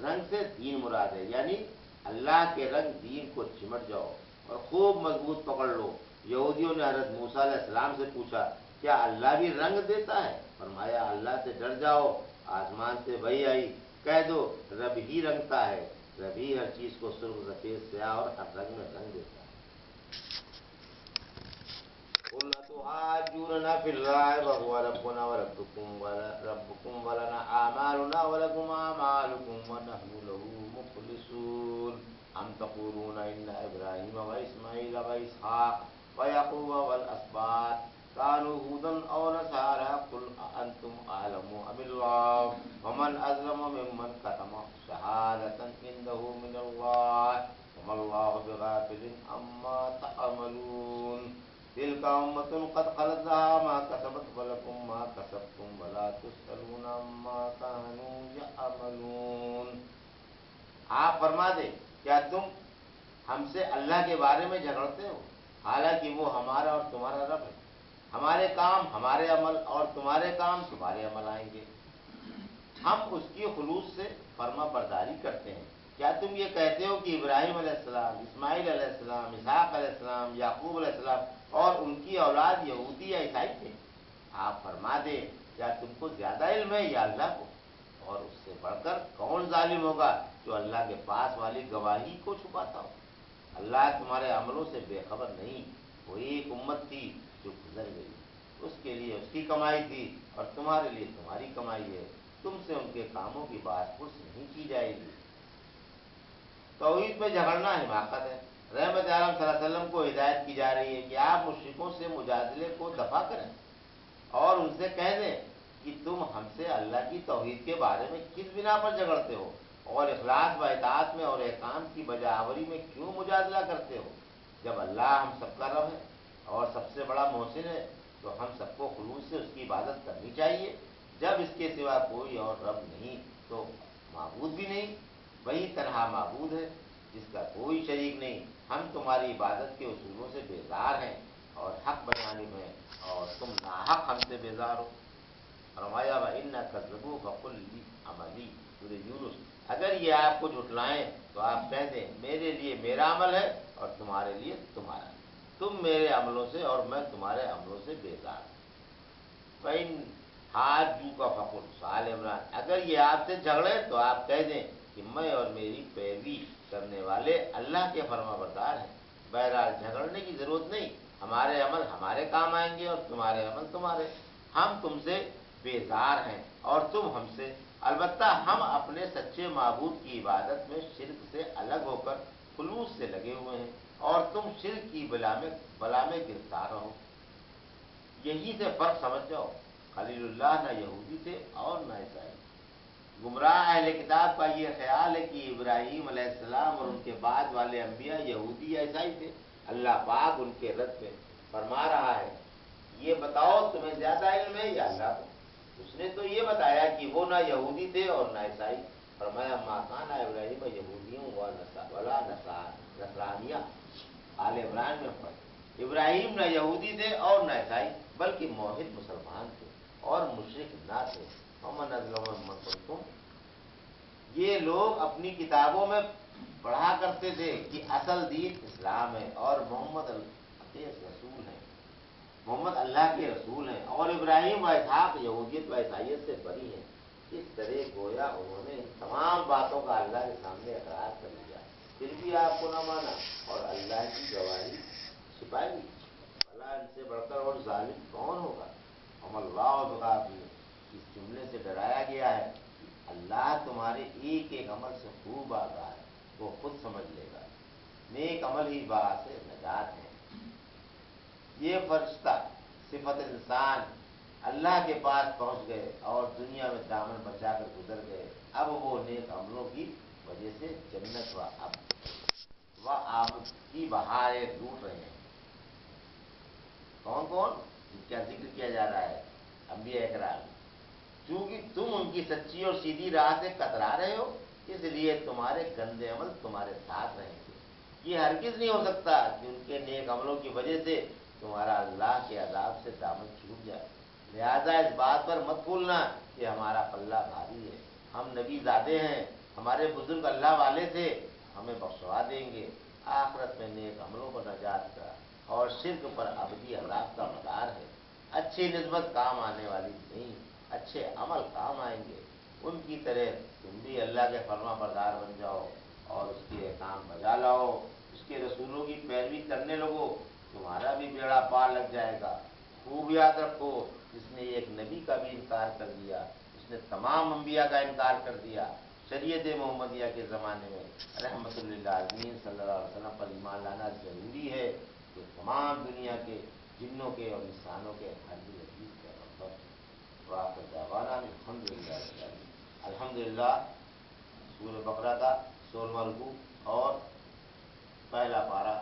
رنگ سے دین مراد ہے، یعنی اللہ کے رنگ دین کو چمٹ جاؤ اور خوب مضبوط پکڑ لو۔ یہودیوں نے حضرت موسیٰ علیہ السلام سے پوچھا کیا اللہ بھی رنگ دیتا ہے؟ فرمایا اللہ سے ڈر جاؤ، آسمان سے وحی آئی، کہہ دو رب ہی رنگتا ہے، رب ہی ہر چیز کو سرخ سفید سیاہ اور ہر رنگ میں رنگ دیتا ہے۔ قل اتحاجوننا فی اللہ وهو ربنا وربکم ولنا اعمالنا ولکم اعمالکم ونحن له مخلصون ام تقولون ان ابراہیم واسماعیل واسحاق ویعقوب والاسباط كانوا هودا او نصارى قل انتم اعلم ام اللہ ومن اظلم ممن كتم شهادة عنده من اللہ وما اللہ بغافل عما تعملون تلك أمة قد خلت لها ما كسبت ولكم ما كسبتم ولا تسألون عما كانوا يعملون۔ آپ فرما دیں کیا تم ہم سے اللہ کے بارے میں جھگڑتے ہو حالانکہ وہ ہمارا اور تمہارا رب ہے؟ ہمارے کام ہمارے عمل اور تمہارے کام تمہارے عمل آئیں گے، ہم اس کی خلوص سے فرما برداری کرتے ہیں۔ کیا تم یہ کہتے ہو کہ ابراہیم علیہ السلام، اسماعیل علیہ السلام، اسحاق علیہ السلام، یعقوب علیہ السلام اور ان کی اولاد یہودی یا عیسائی تھے؟ آپ فرما دیں کیا تم کو زیادہ علم ہے یا اللہ کو؟ اور اس سے بڑھ کر کون ظالم ہوگا جو اللہ کے پاس والی گواہی کو چھپاتا ہو؟ اللہ تمہارے عملوں سے بے خبر نہیں۔ وہ ایک امت تھی جو گزر گئی، اس کے لیے اس کی کمائی تھی اور تمہارے لیے تمہاری کمائی ہے، تم سے ان کے کاموں کی بات پرس نہیں کی جائے گی۔ توحید پہ جھگڑنا حماقت ہے۔ رحمت عالم صلی اللہ علیہ وسلم کو ہدایت کی جا رہی ہے کہ آپ مشرکوں سے مجادلے کو دفع کریں اور ان سے کہہ دیں کہ تم ہم سے اللہ کی توحید کے بارے میں کس بنا پر جھگڑتے ہو اور اخلاص و اطاعت میں اور احکام کی بجاوری میں کیوں مجادلہ کرتے ہو؟ جب اللہ ہم سب کا رب ہے اور سب سے بڑا محسن ہے تو ہم سب کو خلوص سے اس کی عبادت کرنی چاہیے۔ جب اس کے سوا کوئی اور رب نہیں تو معبود بھی نہیں، وہی تنہا معبود ہے جس کا کوئی شریک نہیں۔ ہم تمہاری عبادت کے اصولوں سے بیزار ہیں اور حق بجانب ہیں اور تم ناحق ہم سے بیزار ہو۔ فرمایا وَإِنَّ كَذَّبُوا فَقُلْ لِي عَمَلِي، سورہ یونس۔ اگر یہ آپ کو جھٹلائیں تو آپ کہہ دیں میرے لیے میرا عمل ہے اور تمہارے لیے تمہارا، تم میرے عملوں سے اور میں تمہارے عملوں سے بیزار ہوں۔ فَإِنْ حَاجُّوكَ فَقُلْ، سؤال عمران، اگر یہ آپ سے جھگڑے تو آپ کہہ دیں کہ میں اور میری پیروی کرنے والے اللہ کے فرما بردار ہیں۔ بہرحال جھگڑنے کی ضرورت نہیں، ہمارے عمل ہمارے کام آئیں گے اور تمہارے عمل تمہارے، ہم تم سے بیزار ہیں اور تم ہم سے، البتہ ہم اپنے سچے معبود کی عبادت میں شرک سے الگ ہو کر خلوص سے لگے ہوئے ہیں اور تم شرک کی بلا میں گرفتار رہو۔ یہی سے فرق سمجھ جاؤ، خلیل اللہ نہ یہودی تھے اور نہ عیسائی۔ گمراہ اہل کتاب کا یہ خیال ہے کہ ابراہیم علیہ السلام اور ان کے بعد والے انبیاء یہودی یا عیسائی تھے۔ اللہ پاک ان کے رد میں فرما رہا ہے یہ بتاؤ تمہیں زیادہ علم ہے یا اللہ کو؟ اس نے تو یہ بتایا کہ وہ نہ یہودی تھے اور نہ عیسائی۔ فرمایا ما کان ابراہیم یہودیوں ولا نصرانیہ، آل عمران میں پڑھ، ابراہیم نہ یہودی تھے اور نہ عیسائی بلکہ موحد مسلمان تھے اور مشرک نہ تھے۔ ومن اظلم ممن کنتم، یہ لوگ اپنی کتابوں میں پڑھا کرتے تھے کہ اصل دین اسلام ہے اور محمد رسول ہیں، محمد اللہ کے رسول ہیں اور ابراہیم و اسحاق یہودیت و عیسائیت سے بری ہیں۔ اس طرح گویا انہوں نے ان تمام باتوں کا اللہ کے سامنے اقرار کر لیا، پھر بھی آپ کو نہ مانا اور اللہ کی گواہی چھپائی۔ بھلا ان سے بڑھ کر اور ظالم کون ہوگا؟ ہم اللہ بغافل، اس جملے سے ڈرایا گیا ہے کہ اللہ تمہارے ایک ایک عمل سے خوب آگاہ ہے، وہ خود سمجھ لے گا۔ نیک عمل ہی باعث نجات ہے۔ یہ فرشتہ صفت انسان اللہ کے پاس پہنچ گئے اور دنیا میں دامن بچا کر گزر گئے، اب وہ نیک عملوں کی وجہ سے جنت و آمد کی بہاریں لوٹ رہے ہیں۔ کون کون جن کا ذکر کیا جا رہا ہے؟ انبیاء اکرام۔ چونکہ تم ان کی سچی اور سیدھی راہ سے کترا رہے ہو اس لیے تمہارے گندے عمل تمہارے ساتھ رہیں گے۔ یہ ہرگز نہیں ہو سکتا کہ ان کے نیک عملوں کی وجہ سے تمہارا اللہ کے عذاب سے دامن چھوٹ جائے، لہذا اس بات پر مت بھولنا کہ ہمارا پلہ بھاری ہے، ہم نبی زادے ہیں ہمارے بزرگ اللہ والے تھے، ہمیں بخشوا دیں گے، آخرت میں نیک عملوں پر نجات کا اور شرک پر ابدی عذاب کا مدار ہے۔ اچھی نسبت کام آنے والی نہیں، اچھے عمل کام آئیں گے۔ ان کی طرح تم بھی اللہ کے فرما بردار بن جاؤ اور اس کے احکام بجا لاؤ، اس کے رسولوں کی پیروی کرنے لگو، تمہارا بھی بیڑا پار لگ جائے گا۔ خوب یاد رکھو، جس نے ایک نبی کا بھی انکار کر دیا، اس نے تمام انبیاء کا انکار کر دیا۔ شریعت محمدیہ کے زمانے میں رحمت للعالمین صلی اللہ علیہ وسلم پر ایمان لانا ضروری ہے، کہ تمام دنیا کے جنوں کے اور انسانوں کے حاضر عزیز پیغمبر واقع دعوانا الحمدللہ رب العالمین۔ الحمدللہ سورہ بقرہ کا 16واں رکوع اور پہلا پارہ